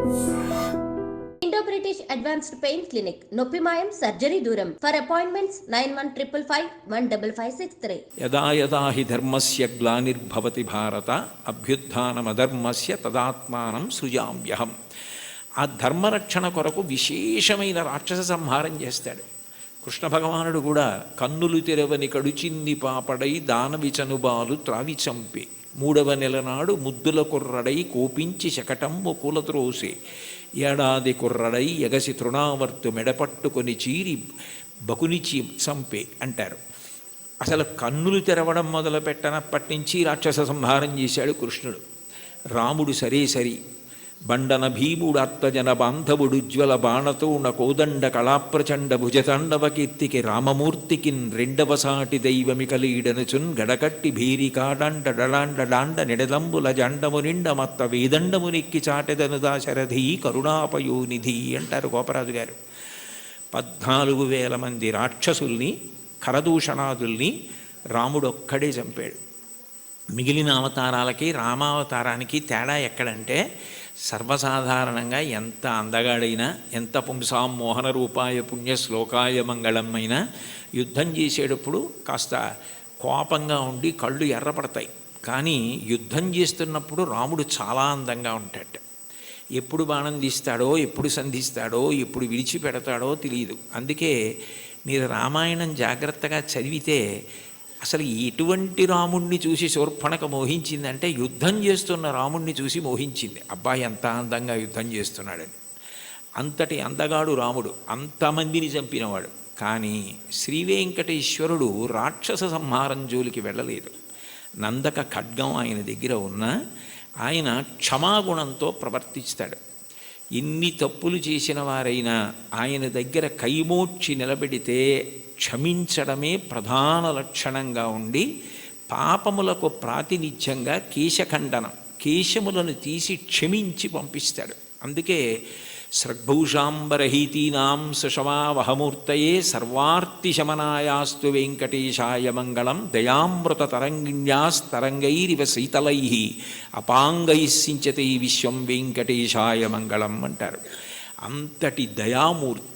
Indo-British Advanced Pain Clinic, Noppimayam Surgery Duram. For appointments 9155515563. యదా యదా హి ధర్మస్య గ్లానిర్భవతి భారత అభ్యుత్థానమధర్మస్య తదాత్మానం సృజామ్యహం. ఆ ధర్మరక్షణ కొరకు విశేషమైన రాక్షస సంహారం చేస్తాడు కృష్ణ భగవానుడు కూడా. కన్నులు తెరవని కడుచిన్ని పాపడై దానవిచనుబాలు త్రావి చంపే, 3వ నెల నాడు ముద్దుల కుర్రడై కోపించి శకటమ్ము కూలత్రోసే, ఏడాది కుర్రడై ఎగసి తృణావర్తు మెడపట్టుకొని చీరి బకునిచి చంపే అంటారు. అసలు కన్నులు తెరవడం మొదలు పెట్టనప్పటి నుంచి రాక్షస సంహారం చేశాడు కృష్ణుడు. రాముడు సరే సరి బండన భీముడాత్మజన బాంధవుడుజ్వల బాణతోణ కోదండ కళాప్రచండ భుజతాండవ కీర్తికి రామమూర్తికిన్ 2వ సాటి దైవమికలీడనుచున్ గడకట్టి భీరికాడాండ డడాండ డాండ నిడదంబుల జండము నిండ మత్త వేదండమునెక్కి చాటెదను దాశరథి కరుణాపయోనిధి అంటారు గోపరాజు గారు. 14,000 మంది రాక్షసుల్ని కరదూషణాదుల్ని రాముడొక్కడే చంపాడు. మిగిలిన అవతారాలకి రామావతారానికి తేడా ఎక్కడంటే, సర్వసాధారణంగా ఎంత అందగాడైనా, ఎంత పుంసాం మోహన రూపాయ పుణ్య శ్లోకాయ మంగళం అయినా యుద్ధం చేసేటప్పుడు కాస్త కోపంగా ఉండి కళ్ళు ఎర్రపడతాయి. కానీ యుద్ధం చేస్తున్నప్పుడు రాముడు చాలా అందంగా ఉంటాడు. ఎప్పుడు బాణం తీస్తాడో, ఎప్పుడు సంధిస్తాడో, ఎప్పుడు విడిచిపెడతాడో తెలియదు. అందుకే మీరు రామాయణం జాగ్రత్తగా చదివితే అసలు ఎటువంటి రాముణ్ణి చూసి శూర్పణఖ మోహించిందంటే, యుద్ధం చేస్తున్న రాముణ్ణి చూసి మోహించింది. అబ్బాయి ఎంత అందంగా యుద్ధం చేస్తున్నాడని. అంతటి అందగాడు రాముడు, అంతమందిని చంపినవాడు. కానీ శ్రీవేంకటేశ్వరుడు రాక్షస సంహారం జోలికి వెళ్ళలేదు. నందక ఖడ్గం ఆయన దగ్గర ఉన్నా ఆయన క్షమాగుణంతో ప్రవర్తిస్తాడు. ఎన్ని తప్పులు చేసిన వారైనా ఆయన దగ్గర కైమోడ్చి నిలబెడితే క్షమించడమే ప్రధాన లక్షణంగా ఉండి, పాపములకు ప్రాతినిధ్యంగా కేశఖండనం, కేశములను తీసి క్షమించి పంపిస్తాడు. అందుకే సృగ్భూషాంబరహీతీనాం సుషమావహమూర్తయే సర్వార్తిశమనాయాస్తు వెంకటేశాయ మంగళం దయామృత తరంగిణ్యాస్తరంగైరివ శీతలై అపాంగై సించతే విశ్వం వెంకటేశాయ మంగళం అంటారు. అంతటి దయామూర్తి.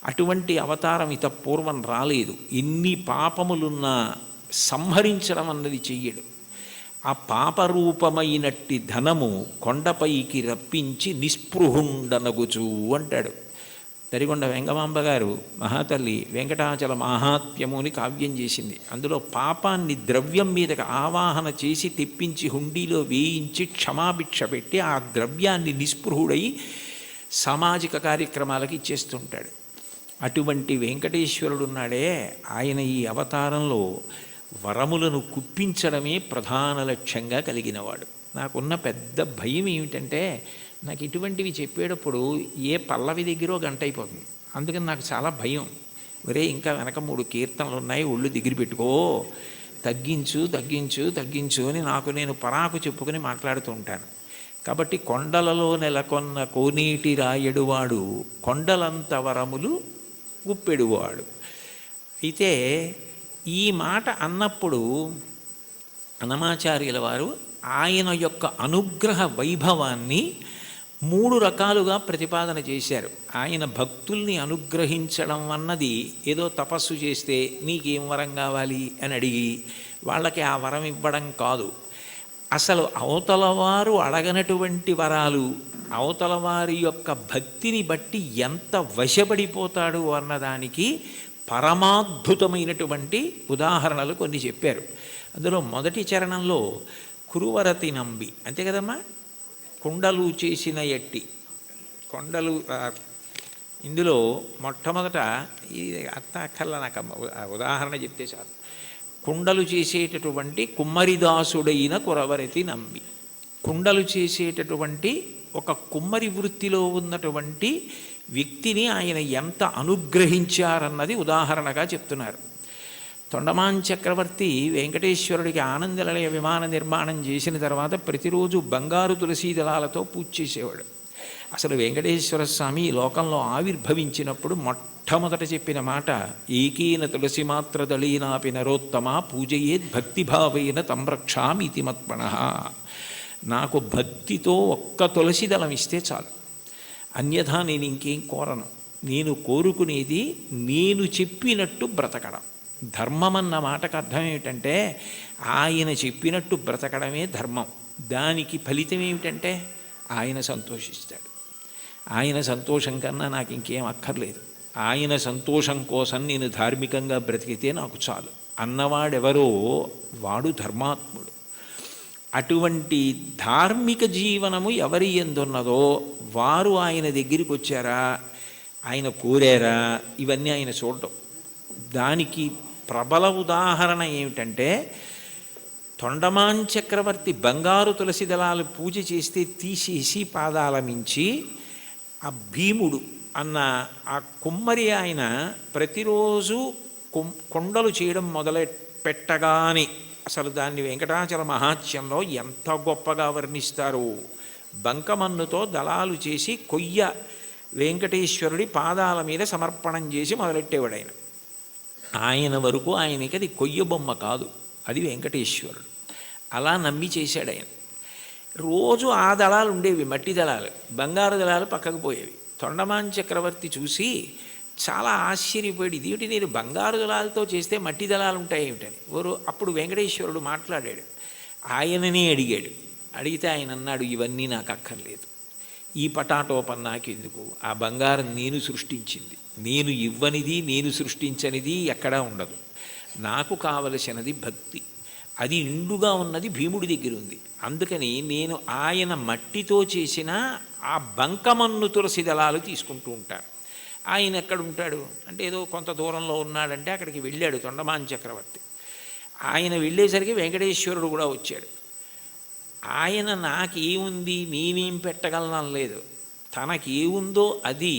అటువంటి అవతారం ఇత పూర్వం రాలేదు. ఎన్ని పాపములున్నా సంహరించడం అన్నది చెయ్యడు. ఆ పాపరూపమైనట్టి ధనము కొండపైకి రప్పించి నిస్పృహుండనగుచు అంటాడు. తరిగొండ వెంగమాంబ గారు మహాతల్లి వెంకటాచల మాహాత్మ్యముని కావ్యం చేసింది. అందులో పాపాన్ని ద్రవ్యం మీదకి ఆవాహన చేసి తెప్పించి హుండీలో వేయించి క్షమాభిక్ష పెట్టి ఆ ద్రవ్యాన్ని నిస్పృహుడై సామాజిక కార్యక్రమాలకి ఇచ్చేస్తుంటాడు. అటువంటి వెంకటేశ్వరుడున్నాడే, ఆయన ఈ అవతారంలో వరములను కుప్పించడమే ప్రధాన లక్ష్యంగా కలిగినవాడు. నాకున్న పెద్ద భయం ఏమిటంటే, నాకు ఇటువంటివి చెప్పేటప్పుడు ఏ పల్లవి దగ్గరో గంట అయిపోతుంది. అందుకని నాకు చాలా భయం. ఒరే ఇంకా వెనక 3 కీర్తనలు ఉన్నాయి, ఒళ్ళు దగ్గర పెట్టుకో, తగ్గించు తగ్గించు తగ్గించు అని నాకు నేను పరాకు చెప్పుకొని మాట్లాడుతూ ఉంటాను. కాబట్టి కొండలలో నెలకొన్న కోనేటి రాయడువాడు కొండలంత వరములు గుప్పెడువాడు. అయితే ఈ మాట అన్నప్పుడు అన్నమాచార్యుల వారు ఆయన యొక్క అనుగ్రహ వైభవాన్ని 3 రకాలుగా ప్రతిపాదన చేశారు. ఆయన భక్తుల్ని అనుగ్రహించడం అన్నది ఏదో తపస్సు చేస్తే నీకేం వరం కావాలి అని అడిగి వాళ్ళకి ఆ వరం ఇవ్వడం కాదు. అసలు అవతల వారు అడగనటువంటి వరాలు, అవతల వారి యొక్క భక్తిని బట్టి ఎంత వశపడిపోతాడు అన్నదానికి పరమాద్భుతమైనటువంటి ఉదాహరణలు కొన్ని చెప్పారు. అందులో మొదటి చరణంలో కురువరతి నంబి, అంతే కదమ్మా, కుండలు చేసిన ఎట్టి కొండలు. ఇందులో మొట్టమొదట ఈ అక్కర్ల నాకు ఉదాహరణ చెప్తే చాలు. కుండలు చేసేటటువంటి కుమ్మరిదాసుడైన కురవరతి నంబి, కుండలు చేసేటటువంటి ఒక కుమ్మరి వృత్తిలో ఉన్నటువంటి వ్యక్తిని ఆయన ఎంత అనుగ్రహించారన్నది ఉదాహరణగా చెప్తున్నారు. తొండమాన్ చక్రవర్తి వెంకటేశ్వరుడికి ఆనందనిలయ విమాన నిర్మాణం చేసిన తర్వాత ప్రతిరోజు బంగారు తులసీ దళాలతో పూజ చేసేవాడు. అసలు వెంకటేశ్వర స్వామి ఈ లోకంలో ఆవిర్భవించినప్పుడు మొట్టమొదట చెప్పిన మాట, ఏకీన తులసి మాత్ర దళీనాపి నరోత్తమ పూజయేద్ భక్తిభావేన తంరక్షామి ఇతి మత్పణః. నాకు భక్తితో ఒక్క తులసి దళం ఇస్తే చాలు, అన్యథా నేను ఇంకేం కోరను. నేను కోరుకునేది నేను చెప్పినట్టు బ్రతకడం. ధర్మం అన్న మాటకు అర్థం ఏమిటంటే ఆయన చెప్పినట్టు బ్రతకడమే ధర్మం. దానికి ఫలితం ఏమిటంటే ఆయన సంతోషిస్తాడు. ఆయన సంతోషం కన్నా నాకు ఇంకేం అక్కర్లేదు. ఆయన సంతోషం కోసం నేను ధార్మికంగా బ్రతికితే నాకు చాలు అన్నవాడెవరో వాడు ధర్మాత్ముడు. అటువంటి ధార్మిక జీవనము ఎవరి ఎందున్నదో వారు ఆయన దగ్గరికి వచ్చారా, ఆయన కోరారా, ఇవన్నీ ఆయన చూడటం. దానికి ప్రబల ఉదాహరణ ఏమిటంటే తొండమాన్ చక్రవర్తి బంగారు తులసి దళాలు పూజ చేస్తే తీసేసి పాదాల మించి ఆ భీముడు అన్న ఆ కుమ్మరి ఆయన ప్రతిరోజు కొండలు చేయడం మొదలు పెట్టగానే అసలు దాన్ని వెంకటాచల మహాత్యంలో ఎంత గొప్పగా వర్ణిస్తారు. బంకమన్నుతో దళాలు చేసి కొయ్య వెంకటేశ్వరుడి పాదాల మీద సమర్పణం చేసి మొదలెట్టేవాడు ఆయన. ఆయన వరకు ఆయనకి అది కొయ్య బొమ్మ కాదు, అది వెంకటేశ్వరుడు. అలా నమ్మి చేశాడు ఆయన. రోజు ఆ దళాలు ఉండేవి, మట్టి దళాలు. బంగారు దళాలు పక్కకు పోయేవి. తొండమాన్ చక్రవర్తి చూసి చాలా ఆశ్చర్యపోయాడు. ఇదేమిటి, నేను బంగారు దళాలతో చేస్తే మట్టి దళాలు ఉంటాయి ఏమిటని. అప్పుడు వెంకటేశ్వరుడు మాట్లాడాడు. ఆయననే అడిగాడు. అడిగితే ఆయన అన్నాడు, ఇవన్నీ నాకు అక్కర్లేదు, ఈ పటాటోపం నాకెందుకు, ఆ బంగారం నేను సృష్టించింది, నేను ఇవ్వనిది నేను సృష్టించనిది ఎక్కడా ఉండదు. నాకు కావలసినది భక్తి, అది నిండుగా ఉన్నది భీముడి దగ్గర ఉంది. అందుకని నేను ఆయన మట్టితో చేసిన ఆ బంకమన్ను తులసి దళాలు తీసుకుంటూ ఉంటాను. ఆయన ఎక్కడ ఉంటాడు అంటే ఏదో కొంత దూరంలో ఉన్నాడంటే అక్కడికి వెళ్ళాడు తొండమాన్ చక్రవర్తి. ఆయన వెళ్ళేసరికి వెంకటేశ్వరుడు కూడా వచ్చాడు. ఆయన నాకేముంది నేనేం పెట్టగలను లేదు, తనకేముందో అది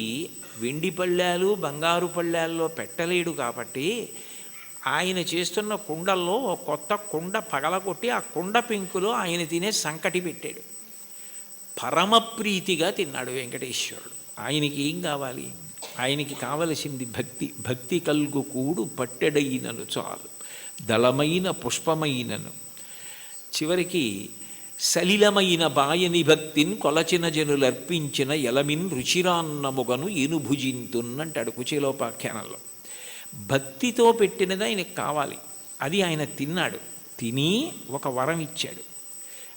వెండి పళ్ళాలు బంగారు పళ్ళాల్లో పెట్టలేడు. కాబట్టి ఆయన చేస్తున్న కుండల్లో కొత్త కుండ పగలగొట్టి ఆ కుండ పెంకులో ఆయన తినే సంకటి పెట్టాడు. పరమప్రీతిగా తిన్నాడు వెంకటేశ్వరుడు. ఆయనకి ఏం కావాలి? ఆయనకి కావలసింది భక్తి. భక్తి కల్గు కూడు పట్టెడైనను చాలు, దళమైన పుష్పమైనను. చివరికి సలిలమైన బాయని భక్తిని కొలచిన జనులర్పించిన ఎలమిన్ రుచిరాన్నముగను ఏనుభుజింతున్నంటాడు కుచేలోపాఖ్యానంలో. భక్తితో పెట్టినది ఆయనకు కావాలి. అది ఆయన తిన్నాడు. తిని ఒక వరం ఇచ్చాడు.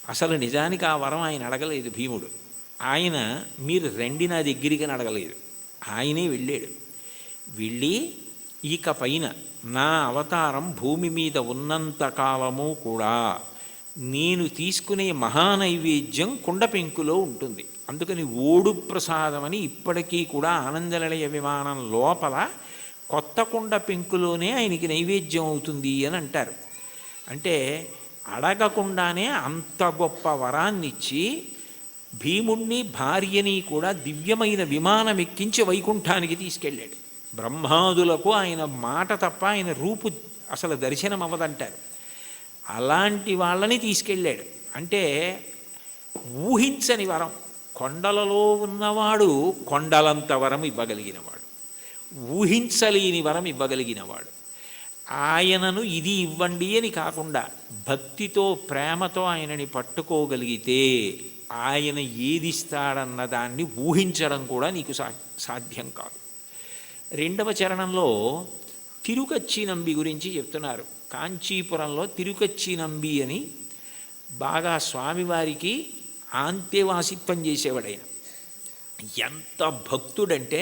అసలు నిజానికి ఆ వరం ఆయన అడగలేదు భీముడు. ఆయన మీరు రండి నా దగ్గరికి అడగలేదు, ఆయనే వెళ్ళాడు. వెళ్ళి ఇక పైన నా అవతారం భూమి మీద ఉన్నంత కాలము కూడా నేను తీసుకునే మహానైవేద్యం కుండ పెంకులో ఉంటుంది. అందుకని ఓడు ప్రసాదం అని ఇప్పటికీ కూడా ఆనందనిలయ విమానం లోపల కొత్త కుండ పెంకులోనే ఆయనకి నైవేద్యం అవుతుంది అని అంటారు. అంటే అడగకుండానే అంత గొప్ప వరాన్నిచ్చి భీముణ్ణి భార్యని కూడా దివ్యమైన విమానం ఎక్కించి వైకుంఠానికి తీసుకెళ్ళాడు. బ్రహ్మాదులకు ఆయన మాట తప్ప ఆయన రూపు అసలు దర్శనం అవ్వదంటారు. అలాంటి వాళ్ళని తీసుకెళ్ళాడు. అంటే ఊహించని వరం. కొండలలో ఉన్నవాడు కొండలంత వరం ఇవ్వగలిగినవాడు, ఊహించలేని వరం ఇవ్వగలిగినవాడు. ఆయనను ఇది ఇవ్వండి అని కాకుండా భక్తితో ప్రేమతో ఆయనని పట్టుకోగలిగితే ఆయన ఏదిస్తాడన్న దాన్ని ఊహించడం కూడా నీకు సాధ్యం కాదు. రెండవ చరణంలో తిరుకచ్చినంబి గురించి చెప్తున్నారు. కాంచీపురంలో తిరుకచ్చినంబి అని బాగా స్వామివారికి ఆంతేవాసిత్వం చేసేవాడైన. ఎంత భక్తుడంటే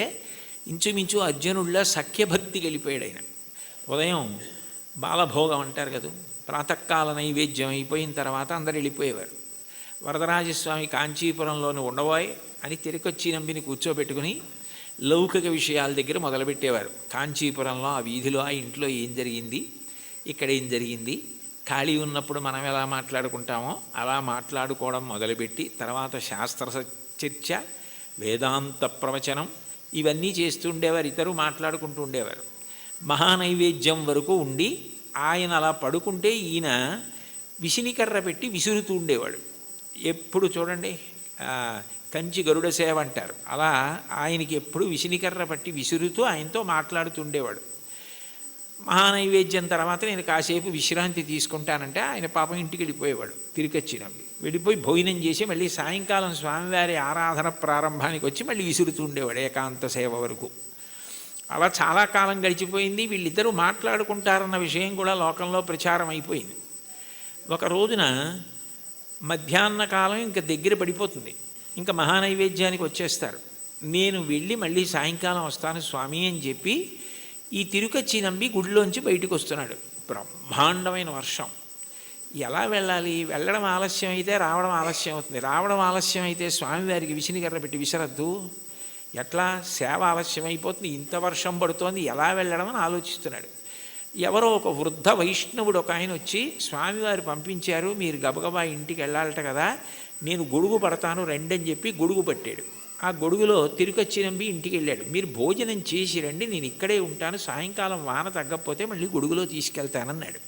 ఇంచుమించు అర్జునుడిలా సఖ్యభక్తి గెలిపోయాడు ఆయన. ఉదయం బాలభోగం అంటారు కదా, ప్రాతకాల నైవేద్యం అయిపోయిన తర్వాత అందరు వెళ్ళిపోయేవారు. వరదరాజస్వామి కాంచీపురంలోని ఉండబోయ్ అని తిరుకొచ్చినంబిని కూర్చోబెట్టుకుని లౌకిక విషయాల దగ్గర మొదలుపెట్టేవారు. కాంచీపురంలో ఆ వీధిలో ఆ ఇంట్లో ఏం జరిగింది, ఇక్కడ ఏం జరిగింది, ఖాళీ ఉన్నప్పుడు మనం ఎలా మాట్లాడుకుంటామో అలా మాట్లాడుకోవడం మొదలుపెట్టి తర్వాత శాస్త్ర చర్చ, వేదాంత ప్రవచనం ఇవన్నీ చేస్తూ ఉండేవారు. ఇద్దరు మాట్లాడుకుంటూ ఉండేవారు. మహానైవేద్యం వరకు ఉండి ఆయన అలా పడుకుంటే ఈయన విసినికర్ర పెట్టి విసురుతూ ఉండేవాడు. ఎప్పుడు చూడండి కంచి గరుడ సేవ అంటారు, అలా ఆయనకి ఎప్పుడు విసినికర్ర పట్టి విసురుతూ ఆయనతో మాట్లాడుతుండేవాడు. మహానైవేద్యం తర్వాత నేను కాసేపు విశ్రాంతి తీసుకుంటానంటే ఆయన పాపం ఇంటికి వెళ్ళిపోయేవాడు. తిరిగొచ్చినవి వెళ్ళిపోయి భోజనం చేసి మళ్ళీ సాయంకాలం స్వామివారి ఆరాధన ప్రారంభానికి వచ్చి మళ్ళీ విసురుతూ ఉండేవాడు ఏకాంత సేవ వరకు. అలా చాలా కాలం గడిచిపోయింది. వీళ్ళిద్దరూ మాట్లాడుకుంటారన్న విషయం కూడా లోకంలో ప్రచారం అయిపోయింది. ఒక రోజున మధ్యాహ్న కాలం ఇంకా దగ్గర పడిపోతుంది, ఇంకా మహానైవేద్యానికి వచ్చేస్తారు. నేను వెళ్ళి మళ్ళీ సాయంకాలం వస్తాను స్వామి అని చెప్పి ఈ తిరుకచ్చి నంబి గుడిలోంచి బయటకు వస్తున్నాడు. బ్రహ్మాండమైన వర్షం. ఎలా వెళ్ళాలి? వెళ్ళడం ఆలస్యం అయితే రావడం ఆలస్యం అవుతుంది. రావడం ఆలస్యం అయితే స్వామివారికి విసినిగర్ర పెట్టి విసరద్దు, ఎట్లా సేవ ఆలస్యం అయిపోతుంది, ఇంత వర్షం పడుతోంది, ఎలా వెళ్ళడం అని ఆలోచిస్తున్నాడు. ఎవరో ఒక వృద్ధ వైష్ణవుడు ఒక ఆయన వచ్చి, స్వామివారు పంపించారు, మీరు గబగబా ఇంటికి వెళ్ళాలట కదా, నేను గొడుగు పడతాను రెండని చెప్పి గొడుగు పట్టాడు. ఆ గొడుగులో తిరుకచ్చి నంబి ఇంటికి వెళ్ళాడు. మీరు భోజనం చేసి రండి, నేను ఇక్కడే ఉంటాను, సాయంకాలం వాన తగ్గకపోతే మళ్ళీ గొడుగులో తీసుకెళ్తానన్నాడు.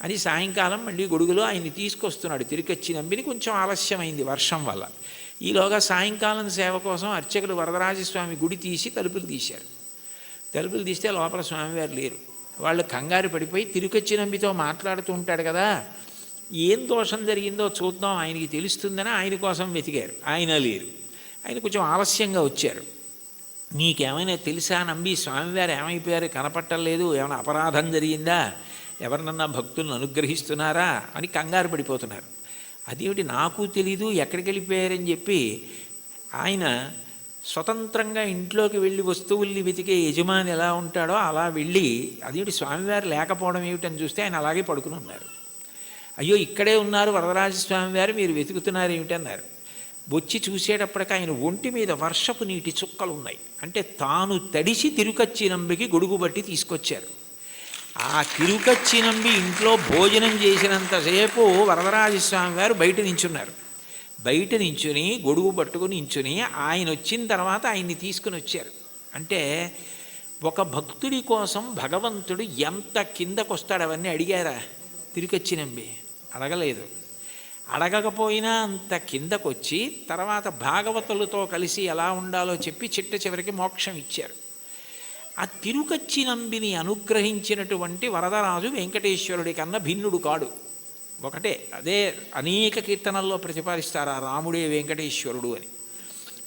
అని సాయంకాలం మళ్ళీ గొడుగులో ఆయన్ని తీసుకొస్తున్నాడు తిరుకచ్చి నంబిని. కొంచెం ఆలస్యమైంది వర్షం వల్ల. ఈలోగా సాయంకాలం సేవ కోసం అర్చకులు వరదరాజస్వామి గుడి తీసి తలుపులు తీశారు. తలుపులు తీస్తే లోపల స్వామివారు లేరు. వాళ్ళు కంగారు పడిపోయి తిరుకచ్చి నంబితో మాట్లాడుతూ ఉంటాడు కదా, ఏం దోషం జరిగిందో చూద్దాం ఆయనకి తెలుస్తుందని ఆయన కోసం వెతికారు. ఆయన లేరు. ఆయన కొంచెం ఆలస్యంగా వచ్చారు. నీకేమైనా తెలుసా నంబి, స్వామివారు ఏమైపోయారు, కనపట్టలేదు, ఏమైనా అపరాధం జరిగిందా, ఎవరినన్నా భక్తులను అనుగ్రహిస్తున్నారా అని కంగారు పడిపోతున్నారు. అదేమిటి నాకు తెలీదు, ఎక్కడికి వెళ్ళిపోయారని చెప్పి ఆయన స్వతంత్రంగా ఇంట్లోకి వెళ్ళి వస్తువుల్ని వెతికే యజమాని ఎలా ఉంటాడో అలా వెళ్ళి, అదేమిటి స్వామివారు లేకపోవడం ఏమిటని చూస్తే ఆయన అలాగే పడుకుని ఉన్నారు. అయ్యో ఇక్కడే ఉన్నారు వరదరాజస్వామివారు, మీరు వెతుకుతున్నారు ఏమిటన్నారు. వచ్చి చూసేటప్పటికి ఆయన ఒంటి మీద వర్షపు నీటి చుక్కలు ఉన్నాయి. అంటే తాను తడిసి తిరుకచ్చి నంబికి గొడుగు బట్టి తీసుకొచ్చారు. ఆ తిరుకచ్చి నంబి ఇంట్లో భోజనం చేసినంతసేపు వరదరాజస్వామి వారు బయట నించున్నారు. బయట నించుని గొడుగు పట్టుకుని నించుని ఆయన వచ్చిన తర్వాత ఆయన్ని తీసుకుని వచ్చారు. అంటే ఒక భక్తుడి కోసం భగవంతుడు ఎంత కిందకొస్తాడు అవన్నీ అడిగారా తిరుకచ్చి నంబి? అడగలేదు. అడగకపోయినా అంత కిందకొచ్చి తర్వాత భాగవతులతో కలిసి ఎలా ఉండాలో చెప్పి చిట్ట చివరికి మోక్షం ఇచ్చారు. ఆ తిరుకచ్చి నంబిని అనుగ్రహించినటువంటి వరదరాజు వెంకటేశ్వరుడి కన్నా భిన్నుడు కాడు. ఒకటే, అదే అనేక కీర్తనల్లో ప్రతిపాదిస్తారు ఆ రాముడే వెంకటేశ్వరుడు అని.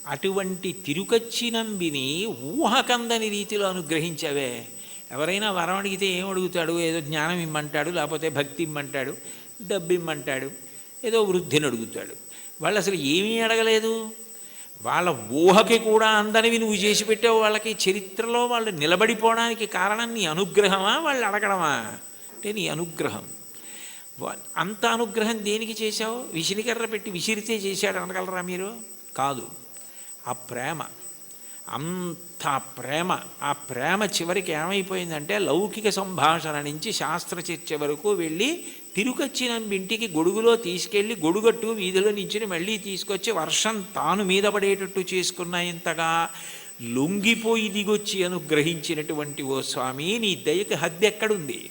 అటువంటి తిరుకచ్చి నంబిని ఊహకందని రీతిలో అనుగ్రహించవే. ఎవరైనా వరం అడిగితే ఏం అడుగుతాడు? ఏదో జ్ఞానం ఇమ్మంటాడు, లేకపోతే భక్తి ఇమ్మంటాడు, డబ్బు ఇమ్మంటాడు, ఏదో వృద్ధిని అడుగుతాడు. వాళ్ళు అసలు ఏమీ అడగలేదు. వాళ్ళ ఊహకి కూడా అందరివి నువ్వు చేసి పెట్టావు. వాళ్ళకి చరిత్రలో వాళ్ళు నిలబడిపోవడానికి కారణం నీ అనుగ్రహమా, వాళ్ళు అడగడమా? అంటే నీ అనుగ్రహం. అంత అనుగ్రహం దేనికి చేశావు? విసిరికర్ర పెట్టి విసిరితే చేశాడు అనగలరా మీరు? కాదు. ఆ ప్రేమ, అంత ప్రేమ. ఆ ప్రేమ చివరికి ఏమైపోయిందంటే లౌకిక సంభాషణ నుంచి శాస్త్ర చర్చ వరకు వెళ్ళి తిరుకచ్చి నంబి ఇంటికి గొడుగులో తీసుకెళ్ళి గొడుగట్టు వీధిలో నుంచి మళ్ళీ తీసుకొచ్చి వర్షం తాను మీద పడేటట్టు చేసుకున్న ఇంతగా లొంగిపోయి దిగొచ్చి అనుగ్రహించినటువంటి ఓ స్వామి, నీ దయకి హద్దెక్కడుంది?